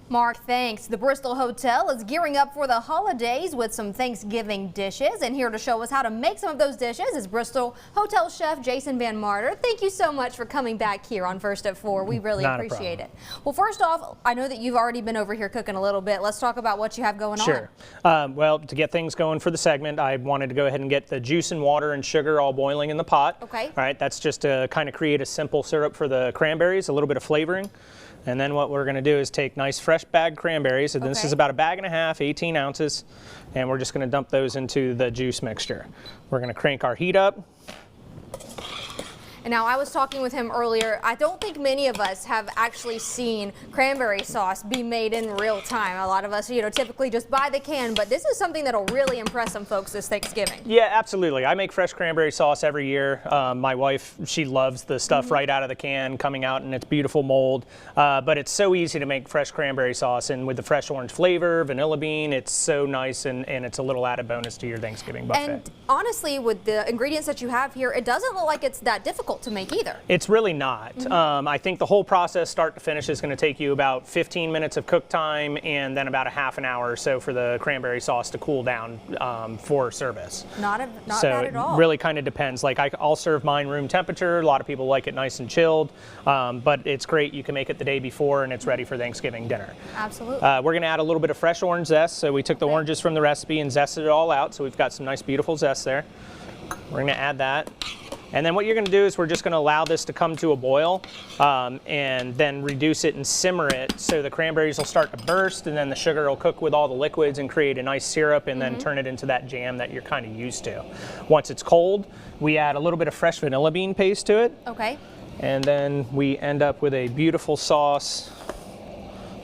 Mark, thanks. The Bristol Hotel is gearing up for the holidays with some Thanksgiving dishes, and here to show us how to make some of those dishes is Bristol Hotel chef Jason Van Marter. Thank you so much for coming back here on First at 4. We really appreciate it. Well, first off, I know that you've already been over here cooking a little bit. Let's talk about what you have going on. Sure. Well, to get things going for the segment, I wanted to go ahead and get the juice and water and sugar all boiling in the pot. Okay. All right, that's just to kind of create a simple syrup for the cranberries, a little bit of flavoring. And then what we're going to do is take nice fresh bagged cranberries, and this is about 1.5 bags, 18 ounces, and we're just going to dump those into the juice mixture. We're going to crank our heat up. And now, I was talking with him earlier. I don't think many of us have actually seen cranberry sauce be made in real time. A lot of us, typically just buy the can, but this is something that'll really impress some folks this Thanksgiving. Yeah, absolutely. I make fresh cranberry sauce every year. My wife, she loves the stuff right out of the can coming out in its beautiful mold. But it's so easy to make fresh cranberry sauce, and with the fresh orange flavor, vanilla bean, it's so nice, and it's a little added bonus to your Thanksgiving buffet. And honestly, with the ingredients that you have here, it doesn't look like it's that difficult to make either. It's really not. I think the whole process, start to finish, is going to take you about 15 minutes of cook time, and then about a half an hour or so for the cranberry sauce to cool down for service. Not bad at all. So it really kind of depends. Like, I'll serve mine room temperature. A lot of people like it nice and chilled, but it's great. You can make it the day before, and it's ready for Thanksgiving dinner. Absolutely. We're going to add a little bit of fresh orange zest. So we took the oranges from the recipe and zested it all out. So we've got some nice, beautiful zest there. We're going to add that. And then what you're going to do is we're just going to allow this to come to a boil, and then reduce it and simmer it so the cranberries will start to burst, and then the sugar will cook with all the liquids and create a nice syrup, and then turn it into that jam that you're kind of used to. Once it's cold, we add a little bit of fresh vanilla bean paste to it. Okay. And then we end up with a beautiful sauce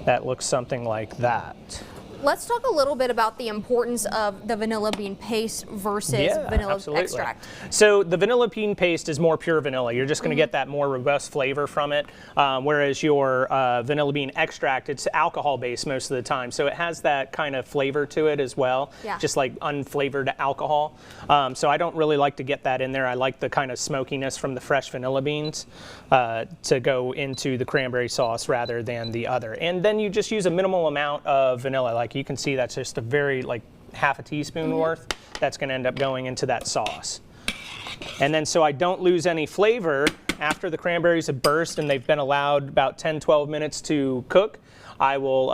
that looks something like that. Let's talk a little bit about the importance of the vanilla bean paste versus vanilla extract. So the vanilla bean paste is more pure vanilla. You're just going to get that more robust flavor from it, whereas your vanilla bean extract, it's alcohol based most of the time, so it has that kind of flavor to it as well, just like unflavored alcohol. So I don't really like to get that in there. I like the kind of smokiness from the fresh vanilla beans to go into the cranberry sauce rather than the other. And then you just use a minimal amount of vanilla. Like, you can see that's just a very, like, half a teaspoon worth that's going to end up going into that sauce. And then, so I don't lose any flavor after the cranberries have burst and they've been allowed about 10-12 minutes to cook, I will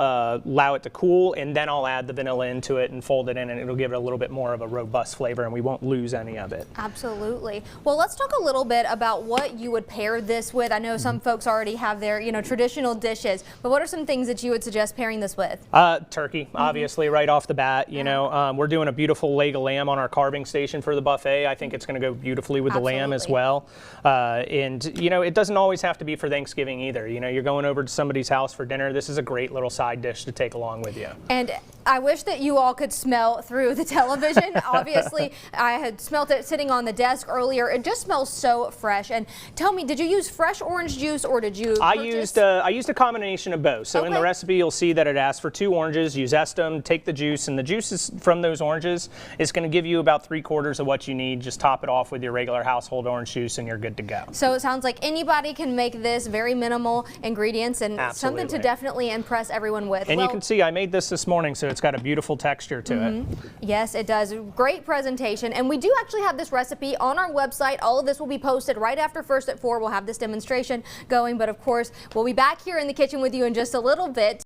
allow it to cool, and then I'll add the vanilla into it and fold it in, and it'll give it a little bit more of a robust flavor, and we won't lose any of it. Absolutely. Well, let's talk a little bit about what you would pair this with. I know some folks already have their, traditional dishes, but what are some things that you would suggest pairing this with? Turkey, obviously, right off the bat. We're doing a beautiful leg of lamb on our carving station for the buffet. I think it's going to go beautifully with the lamb as well. And it doesn't always have to be for Thanksgiving either. You're going over to somebody's house for dinner. This is a great little side dish to take along with you. And I wish that you all could smell through the television. Obviously, I had smelt it sitting on the desk earlier. It just smells so fresh. And tell me, did you use fresh orange juice, or did you I used a combination of both. So in the recipe, you'll see that it asks for 2 oranges. You zest them, take the juice, and the juice from those oranges is going to give you about 3/4 of what you need. Just top it off with your regular household orange juice, and you're good to go. So it sounds like anybody can make this, very minimal ingredients, and something to definitely impress everyone with. And you can see I made this morning, so it's got a beautiful texture to it. Yes, it does. Great presentation. And we do actually have this recipe on our website. All of this will be posted right after First at 4. We'll have this demonstration going, but of course, we'll be back here in the kitchen with you in just a little bit.